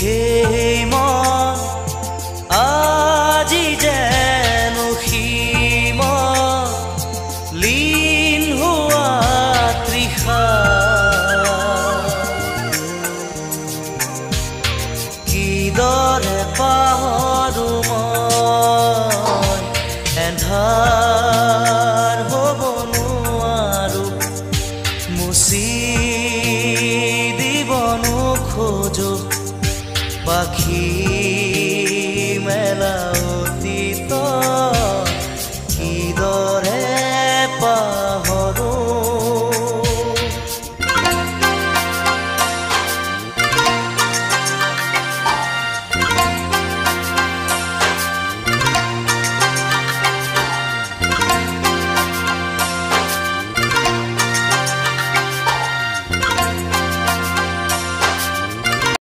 এই মন আজি যেন সীমত লীন হোৱা তৃষা কিদৰে পাহৰো মই এন্ধাৰ হ'ব নোৱাৰো মুচি দিব নোখোজো পাখি মেলা